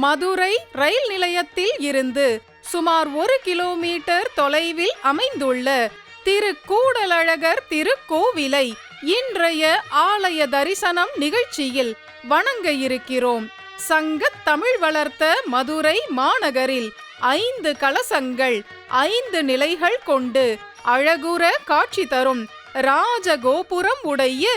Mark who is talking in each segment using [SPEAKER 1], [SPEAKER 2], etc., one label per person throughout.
[SPEAKER 1] மதுரை ரயில் நிலையத்தில் இருந்து சுமார் 1 கிலோமீட்டர் தொலைவில் அமைந்துள்ள திருக்கூடலழகர் திருக்கோவிலை இன்றைய ஆலய தரிசனம் நிகழ்ச்சியில் வணங்க இருக்கிறோம். சங்கத் தமிழ் வளர்த்த மதுரை மாநகரில் 5 கலசங்கள் 5 நிலைகள் கொண்டு அழகுற காட்சி தரும் ராஜகோபுரம் உடைய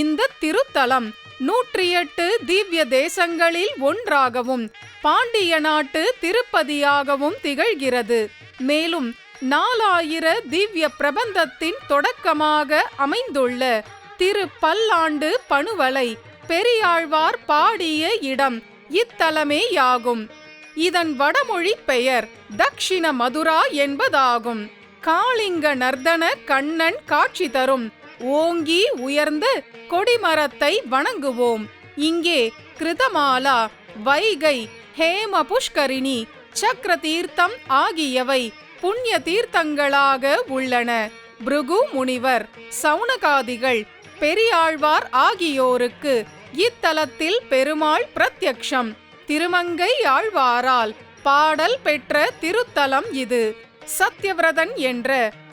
[SPEAKER 1] இந்த திருத்தலம் 108 திவ்ய தேசங்களில் ஒன்றாகவும் பாண்டிய நாட்டு திருப்பதியாகவும் திகழ்கிறது. மேலும் 4000 திவ்ய பிரபந்தத்தின் தொடக்கமாக அமைந்துள்ள திருப்பல்லாண்டு பணுவலை பெரியாழ்வார் பாடிய இடம் இத்தலமேயாகும். இதன் வடமொழி பெயர் தக்ஷிண மதுரா என்பதாகும். காளிங்க நர்தன கண்ணன் காட்சி தரும் ஓங்கி உயர்ந்த கொடிமரத்தை வணங்குவோம். இங்கே கிருதமாலா, வைகை, ஹேம புஷ்கரிணி, சக்கர தீர்த்தம் ஆகியவை புண்ணிய தீர்த்தங்களாக உள்ளன. பிருகு முனிவர், சவுனகாதிகள், பெரியாழ்வார் ஆகியோருக்கு இத்தலத்தில் பெருமாள் பிரத்யக்ஷம். திருமங்கை ஆழ்வாரால் பாடல் பெற்ற திருத்தலம் இது. சத்யவிரதன் என்ற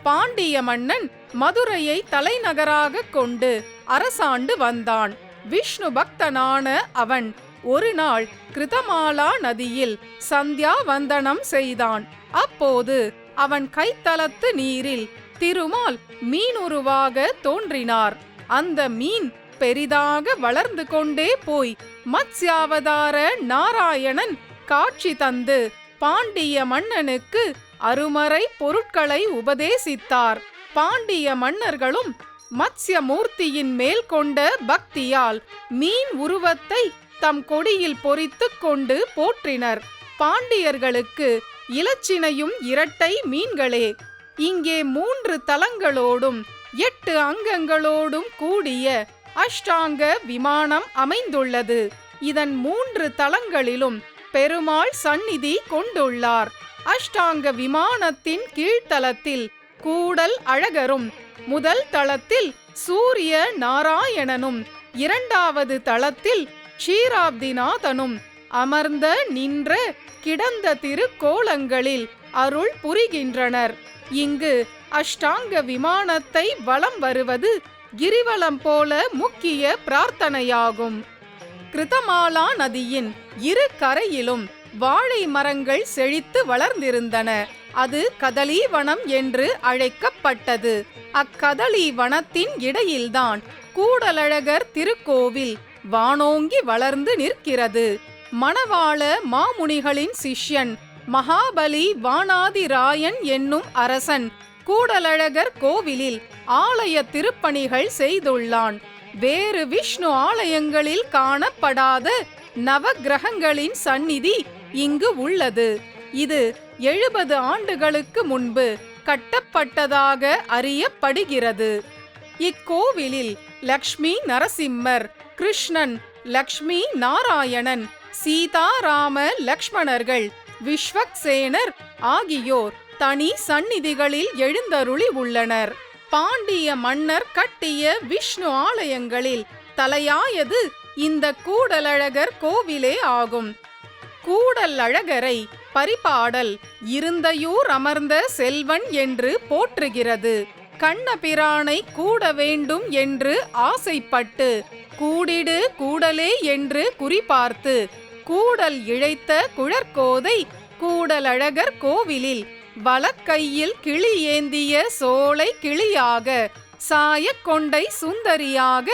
[SPEAKER 1] பாண்டிய மன்னன் மதுரையை தலைநகராக கொண்டு அரசாண்டு வந்தான். விஷ்ணு பக்தனான அவன் ஒரு நாள் கிருதமாலா நதியில் சந்தியா வந்தனம் செய்தான். அப்போது அவன் கைத்தலத்து நீரில் திருமால் மீனுருவாக தோன்றினார். அந்த மீன் பெரிதாக வளர்ந்து கொண்டே போய் மத்ஸ்யாவதார நாராயணன் காட்சி தந்து பாண்டிய மன்னனுக்கு அருமறை பொருட்களை உபதேசித்தார். பாண்டிய மன்னர்களும் மத்ஸ்யமூர்த்தியின் மேல் கொண்ட பக்தியால் மீன் உருவத்தை தம் கொடியில் பொறித்து கொண்டு போற்றினர். பாண்டியர்களுக்கு இலச்சினையும் இரட்டை மீன்களே. இங்கே 3 தலங்களோடும் 8 அங்கங்களோடும் கூடிய அஷ்டாங்க விமானம் அமைந்துள்ளது. இதன் 3 தலங்களிலும் பெருமாள் சந்நிதி கொண்டுள்ளார். அஷ்டாங்க விமானத்தின் கீழ்த்தலத்தில் கூடல் அழகரும், முதல் தளத்தில் சூரிய நாராயணனும், 2வது தளத்தில் க்ஷீராப்திநாதனும் அமர்ந்த நின்ற கிடந்த திருக்கோலங்களில் அருள் புரிகின்றனர். இங்கு அஷ்டாங்க விமானத்தை வலம் வருவது கிரிவலம் போல முக்கிய பிரார்த்தனையாகும். கிருதமாலா நதியின் 2 கரையிலும் வாழை மரங்கள் செழித்து வளர்ந்திருந்தன. அது கதலி வனம் என்று அழைக்கப்பட்டது. அக்கதலி வனத்தின் இடையில்தான் கூடலழகர் திருக்கோவில் வானோங்கி வளர்ந்து நிற்கிறது. மணவாள மாமுனிகளின் சிஷ்யன் மகாபலி வானாதிராயன் என்னும் அரசன் கூடலழகர் கோவிலில் ஆலய திருப்பணிகள் செய்துள்ளான். வேறு விஷ்ணு ஆலயங்களில் காணப்படாத நவக்கிரகங்களின் சந்நிதி இங்கு உள்ளது. இது 70 ஆண்டுகளுக்கு முன்பு கட்டப்பட்டதாக அறியப்படுகிறது. இக்கோவிலில் லக்ஷ்மி நரசிம்மர், கிருஷ்ணன், லக்ஷ்மி நாராயணன், சீதாராம லக்ஷ்மணர்கள், விஸ்வக்சேனர் ஆகியோர் தனி சந்நிதிகளில் எழுந்தருளி உள்ளனர். பாண்டிய மன்னர் கட்டிய விஷ்ணு ஆலயங்களில் தலையாயது இந்த கூடலழகர் கோவிலே ஆகும். கூடல் அழகரை பரிபாடல் இருந்தையூர் அமர்ந்த செல்வன் என்று போற்றுகிறது. கண்ணபிரானை கூட வேண்டும் என்று ஆசைப்பட்டு கூடிடு கூடலே என்று குறிபார்த்து கூடல் இழைத்த குழற்கோதை கூடலழகர் கோவிலில் வலக்கையில் கிளி ஏந்திய சோலை கிளியாக, சாயக்கொண்டை சுந்தரியாக,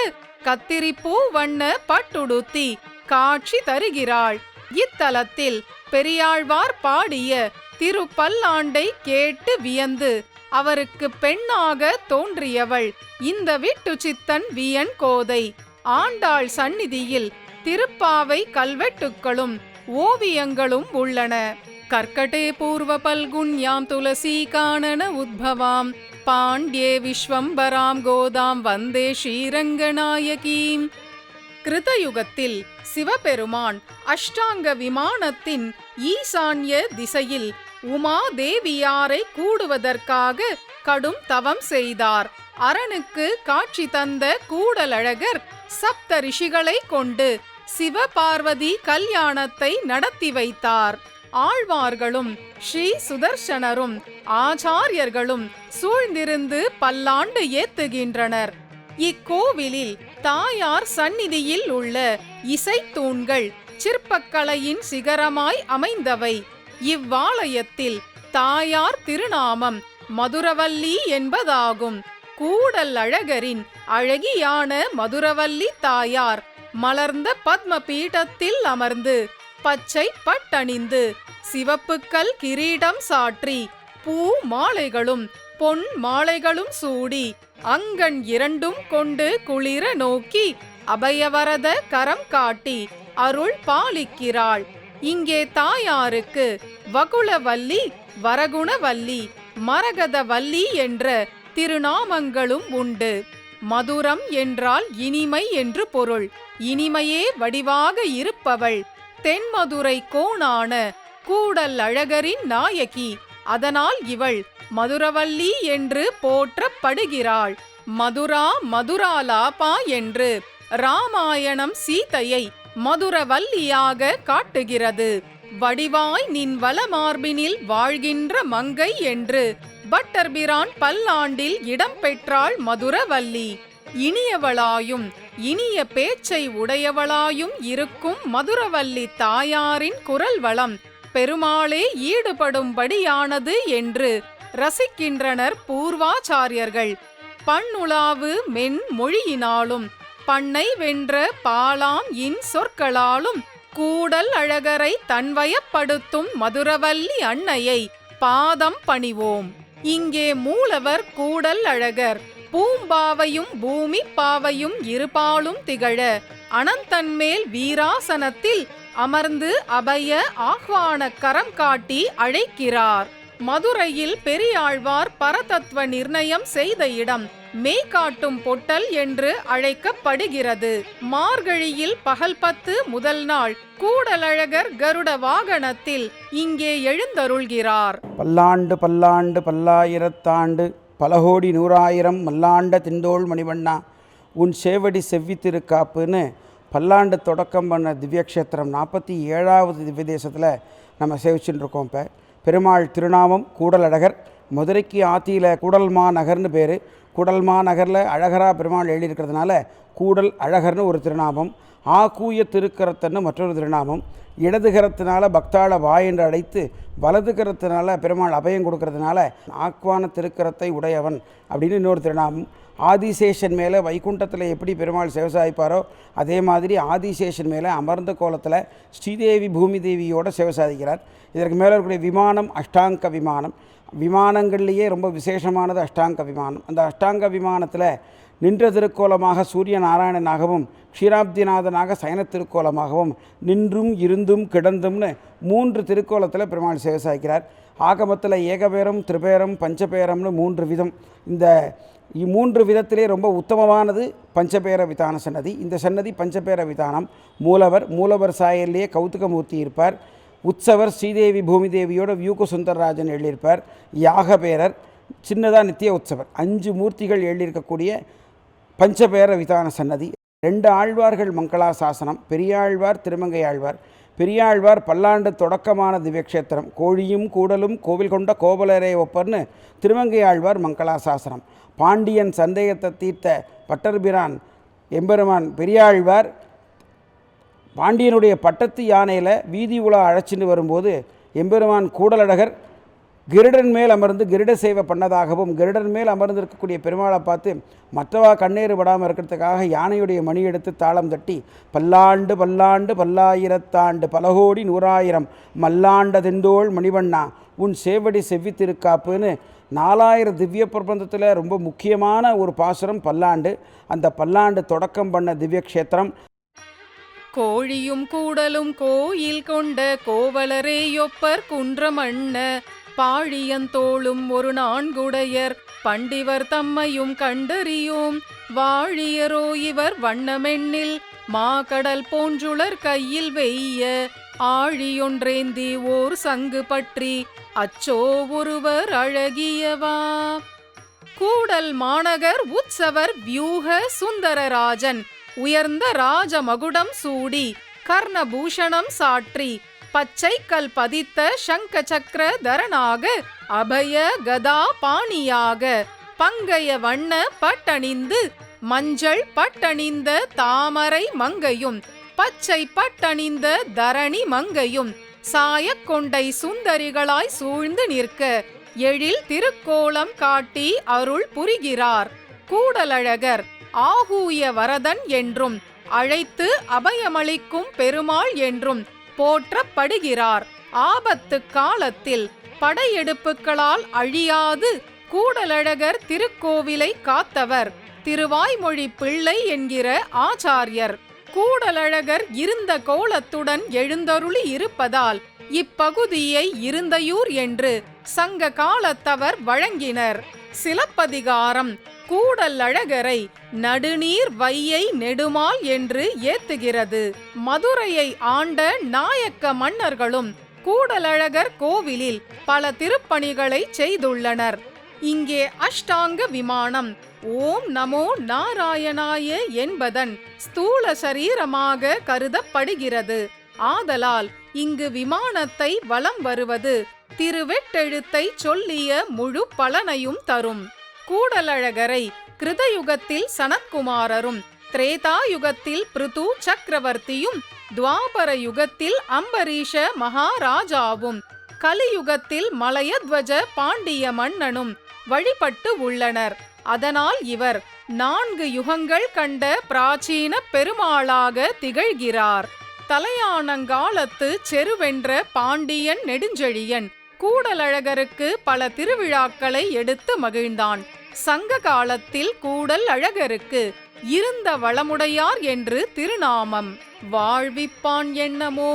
[SPEAKER 1] கத்திரிப்பூ வண்ண பட்டுடுத்தி காட்சி தருகிறாள். இத்தலத்தில் பெரியாழ்வார் பாடிய திருப்பல்லாண்டை கேட்டு வியந்து அவருக்கு பெண்ணாக தோன்றியவள் இந்த விட்டுச்சித்தன் வியன் கோதை. ஆண்டாள் சந்நிதியில் திருப்பாவை கல்வெட்டுக்களும் ஓவியங்களும் உள்ளன. கர்க்கடே பூர்வ பல்குண்யாம் துளசி காணன உத்பவாம் பாண்டியே விஸ்வம்பராம் கோதாம் வந்தே ஸ்ரீரங்கநாயகீம். கிருதயுகத்தில் சிவபெருமான் அஷ்டாங்க விமானத்தின் ஈசான்ய திசையில் உமாதேவியாரை கூடுவதற்காக கடும் தவம் செய்தார். அரணுக்கு காட்சி தந்த கூடலழகர் சப்த ரிஷிகளை கொண்டு சிவபார்வதி கல்யாணத்தை நடத்தி வைத்தார். ஆழ்வார்களும் ஸ்ரீ சுதர்சனரும் ஆச்சாரியர்களும் சூழ்ந்திருந்து பல்லாண்டு ஏத்துகின்றனர். இக்கோவிலில் தாயார் சந்நிதியில் உள்ள இசைத்தூண்கள் சிற்பக்கலையின் சிகரமாய் அமைந்தவை. இவ்வாலயத்தில் தாயார் திருநாமம் மதுரவல்லி என்பதாகும். கூடல் அழகரின் அழகியான மதுரவல்லி தாயார் மலர்ந்த பத்ம பீடத்தில் அமர்ந்து பச்சை பட்டணிந்து சிவப்புக்கல் கிரீடம் சாற்றி பூ மாலைகளும் பொன் மாலைகளும் சூடி அங்கண் இரண்டும் கொண்டு குளிர நோக்கி அபயவரத கரம் காட்டி அருள் பாலிக்கிறாள். இங்கே தாயாருக்கு வகுளவல்லி, வரகுணவல்லி, மரகதவல்லி என்ற திருநாமங்களும் உண்டு. மதுரம் என்றால் இனிமை என்று பொருள். இனிமையே வடிவாக இருப்பவள் தென்மதுரை கோணான கூடல் அழகரின் நாயகி. அதனால் இவள் மதுரவல்லி என்று போற்றப்படுகிறாள். மதுரா மதுராலாபா என்று ராமாயணம் சீதையை மதுரவல்லியாக காட்டுகிறது. வடிவாய் நின் வலமார்பினில் வாழ்கின்ற மங்கை என்று பட்டர்பிரான் பல்லாண்டில் இடம் பெற்றாள் மதுரவல்லி. இனியவளாயும் இனிய பேச்சை உடையவளாயும் இருக்கும் மதுரவல்லி தாயாரின் குரல் வளம் பெருமாளே ஈடுபடும்படியானது என்று ரசிக்கின்றனர் பூர்வாச்சாரியர்கள். பண்ணுலாவு மென் மொழியினாலும் பண்ணை வென்ற பாலாம் இன் சொற்களாலும் கூடல் அழகரை தன்வயப்படுத்தும் மதுரவல்லி அன்னையை பாதம் பணிவோம். இங்கே மூலவர் கூடல் அழகர் பூம்பாவையும் பூமி பாவையும் இருபாலும் திகழ அனந்தன்மேல் வீராசனத்தில் அமர்ந்து அபய ஆஹ்வான கரம் காட்டி அழைக்கிறார். மதுரையில் பெரியாழ்வார் பரதத்துவ நிர்ணயம் செய்த இடம் மேய்காட்டும் பொட்டல் என்று அழைக்கப்படுகிறது. மார்கழியில் பகல் 10 முதல் நாள் கூடலழகர் கருட வாகனத்தில் இங்கே எழுந்தருள்கிறார்.
[SPEAKER 2] பல்லாண்டு பல்லாண்டு பல்லாயிரத்தாண்டு பலகோடி நூறாயிரம் மல்லாண்ட திண்டோள் மணிவண்ணா உன் சேவடி செவ்வித்திருக்காப்புன்னு பல்லாண்டு தொடக்கம் பண்ண திவ்யக்ஷேத்திரம் 47வது திவ்ய தேசத்தில் நம்ம சேவிச்சுட்டு இருக்கோம். இப்போ பெருமாள் திருநாமம் கூடலழகர். மதுரைக்கு ஆத்தியில் கூடல்மா நகர்னு பேர். கூடல்மா நகரில் அழகரா பெருமாள் எழுதியிருக்கிறதுனால கூடல் அழகர்னு ஒரு திருநாமம். ஆக்கூய திருக்கரத்தன்னு மற்றொரு திருநாமம். இடதுகரத்தினால பக்தாள வாய் என்று அழைத்து வலதுகரத்தினால பெருமாள் அபயம் கொடுக்கறதுனால ஆக்வான திருக்கரத்தை உடையவன் அப்படின்னு இன்னொரு திருநாமம். ஆதிசேஷன் மேலே வைகுண்டத்தில் எப்படி பெருமாள் சேவசாதிப்பாரோ அதே மாதிரி ஆதிசேஷன் மேலே அமர்ந்த கோலத்தில் ஸ்ரீதேவி பூமி தேவியோடு சேவசாதிக்கிறார். இதற்கு மேலே இருக்கக்கூடிய விமானம் அஷ்டாங்க விமானம். விமானங்கள்லேயே ரொம்ப விசேஷமானது அஷ்டாங்க விமானம். அந்த அஷ்டாங்க விமானத்தில் நின்ற திருக்கோலமாக சூரிய நாராயணனாகவும் க்ஷீராப்திநாதனாக சயன திருக்கோலமாகவும் நின்றும் இருந்தும் கிடந்தும்னு 3 திருக்கோலத்தில் பெருமாள் சேவசாதிக்கிறார். ஆகமத்தில் ஏகபேரம், திரிபேரம், பஞ்சபேரம்னு 3 விதம். இந்த 3 விதத்திலே ரொம்ப உத்தமமானது பஞ்சபேர விதான சன்னதி. இந்த சன்னதி பஞ்சபேர விதானம். மூலவர் சாயல்லையே கௌதுகமூர்த்தி இருப்பார். உற்சவர் ஸ்ரீதேவி பூமி தேவியோட வியூக சுந்தரராஜன் எழுதியிருப்பார். யாகபேரர் சின்னதாக நித்திய உற்சவர். 5 மூர்த்திகள் எழுதியிருக்கக்கூடிய பஞ்சபேர விதான சன்னதி. 2 ஆழ்வார்கள் மங்களாசாசனம். பெரியாழ்வார், திருமங்கையாழ்வார். பெரியாழ்வார் பல்லாண்டு தொடக்கமான திவ்யக்ஷேத்திரம். கோழியும் கூடலும் கோவில் கொண்ட கோவலரே ஒப்பர்னு திருமங்கையாழ்வார் மங்களாசாசனம். பாண்டியன் சந்தேகத்தை தீர்த்த பட்டர்பிரான் எம்பெருமான் பெரியாழ்வார் பாண்டியனுடைய பட்டத்து யானையில் வீதி உலா அழைச்சிட்டு வரும்போது எம்பெருமான் கூடலழகர் கிருடன் மேல் அமர்ந்து கிருட சேவை பண்ணதாகவும் கிருடன் மேல் அமர்ந்திருக்கக்கூடிய பெருமாளை பார்த்து மற்றவா கண்ணீர் படாமல் இருக்கிறதுக்காக யானையுடைய மணி எடுத்து தாளம் தட்டி பல்லாண்டு பல்லாண்டு பல்லாயிரத்தாண்டு பலகோடி நூறாயிரம் மல்லாண்ட திண்டோள் மணிவண்ணா உன் சேவடி செவ்வித்திருக்காப்புன்னு 4000 திவ்ய பிரபந்தத்தில் ரொம்ப முக்கியமான ஒரு பாசுரம் பல்லாண்டு. அந்த பல்லாண்டு தொடக்கம் பண்ண திவ்யக்ஷேத்திரம்.
[SPEAKER 1] கோழியும் கூடலும் கோயில் கொண்ட கோவலரேயொப்பர் குன்றமண்ண பாழியந்தோளும் ஒரு நான்குடையர் பண்டிவர் தம்மையும் கண்டறியோம் வாழியரோ இவர் வண்ணமெண்ணில் மாகடல் போன்றுளர் கையில் வெய்ய ஆழியொன்றேந்தி ஓர் சங்கு பற்றி அச்சோ ஒருவர் அழகியவா. கூடல் மாநகர் உற்சவர் வியூக சுந்தரராஜன் உயர்ந்த ராஜ மகுடம் சூடி கர்ணபூஷணம் சாற்றி பச்சை கல் பதித்த சங்க சக்கர தரனாக அபய கதா பாணியாக பங்கைய வண்ண பட்டணிந்து மஞ்சள் பட்டணிந்த தாமரை மங்கையும் பச்சை பட்டணிந்த தரணி மங்கையும் சாயக் கொண்டை சுந்தரிகளாய் சூழ்ந்து நிற்க எழில் திருக்கோலம் காட்டி அருள் புரிகிறார். கூடலழகர் ஆகூய வரதன் என்றும் அழைத்து அபயமளிக்கும் பெருமாள் என்றும் போற்றப்படுகிறார். ஆபத்து காலத்தில் படையெடுப்புகளால் அழியாது கூடலழகர் திருக்கோவிலை காத்தவர் திருவாய்மொழி பிள்ளை என்கிற ஆச்சாரியர். கூடலழகர் இருந்த கோலத்துடன் எழுந்தருளி இருப்பதால் இப்பகுதியை இருந்தையூர் என்று சங்க காலத்தவர் வழங்கினர். சிலப்பதிகாரம் கூடலழகரை நடுநீர் வையை நெடுமால் என்று ஏத்துகிறது. மதுரையை ஆண்ட நாயக்க மன்னர்களும் கூடலழகர் கோவிலில் பல திருப்பணிகளை செய்துள்ளனர். இங்கே அஷ்டாங்க விமானம் ஓம் நமோ நாராயணாய என்பதன் ஸ்தூல சரீரமாக கருதப்படுகிறது. ஆதலால் இங்கு விமானத்தை வலம் வருவது திருவெட்டெழுத்தை சொல்லிய முழு பலனையும் தரும். கூடலழகரை கிருதயுகத்தில் சனத்குமாரரும் திரேதாயுகத்தில் பிருது சக்கரவர்த்தியும் துவாபர யுகத்தில் அம்பரீஷ மகாராஜாவும் கலியுகத்தில் மலயத்வஜ பாண்டிய மன்னனும் வழிபட்டு உள்ளனர். அதனால் இவர் 4 யுகங்கள் கண்ட பிராச்சீன பெருமாளாக திகழ்கிறார். தலையானங்காலத்து செருவென்ற பாண்டியன் நெடுஞ்செழியன் கூடலழகருக்கு பல திருவிழாக்களை எடுத்து மகிழ்ந்தான். சங்க காலத்தில் கூடல் அழகருக்கு இருந்த வளமுடையார் என்று திருநாமம். வாழ்விப்பான் எண்ணமோ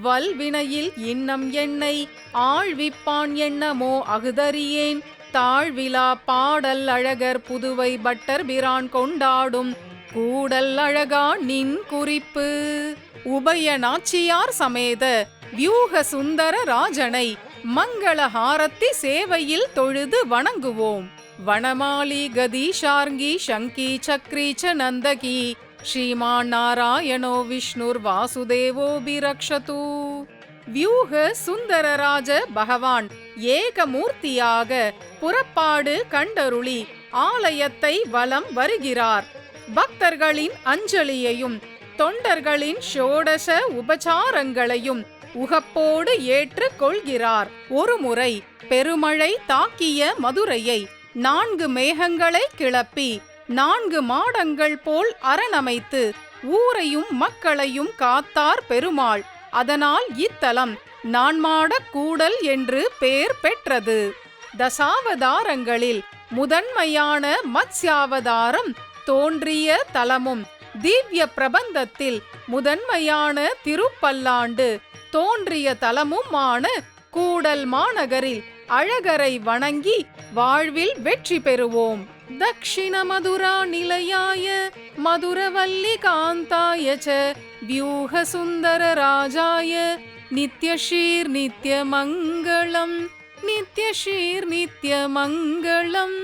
[SPEAKER 1] வல்வினையில் இன்னம் என்னை ஆழ்விப்பான் எண்ணமோ அகுதறியேன் தாழ்விலா பாடல் அழகர் புதுவை பட்டர் பிரான் கொண்டாடும் கூடல் அழகா நின் குறிப்பு. உபய நாச்சியார் சமேத வியூக சுந்தர ராஜனை மங்களஹாரத்தி சேவையில் தொழுது வணங்குவோம். வனமாலி கதீஷார்ங்கி சங்கி சக்ரீச்ச நந்தகி ஸ்ரீமான் நாராயணோ விஷ்ணுர் வாசுதேவோபிரக்ஷது. வியூக சுந்தரராஜ பகவான் ஏகமூர்த்தியாக புறப்பாடு கண்டருளி ஆலயத்தை வலம் வருகிறார். பக்தர்களின் அஞ்சலியையும் தொண்டர்களின் ஷோடச உபசாரங்களையும் உகப்போடு ஏற்று கொள்கிறார். ஒருமுறை பெருமழை தாக்கிய மதுரையை 4 மேகங்களை கிளப்பி 4 மாடங்கள் போல் அரணமைத்து ஊரையும் மக்களையும் காத்தார் பெருமாள். அதனால் இத்தலம் நான்மாடக் கூடல் என்று பெயர் பெற்றது. தசாவதாரங்களில் முதன்மையான மத்ஸ்யாவதாரம் தோன்றிய தலமும் திவ்ய பிரபந்தத்தில் முதன்மையான திருப்பல்லாண்டு தோன்றிய தலமுமான கூடல் மாநகரில் அழகரை வணங்கி வாழ்வில் வெற்றி பெறுவோம். தக்ஷிண மதுரா நிலையாய மதுரவல்லி காந்தாய ச வியூக சுந்தர ராஜாய நித்யஷீர் நித்ய மங்களம் நித்யஷீர் நித்ய மங்களம்.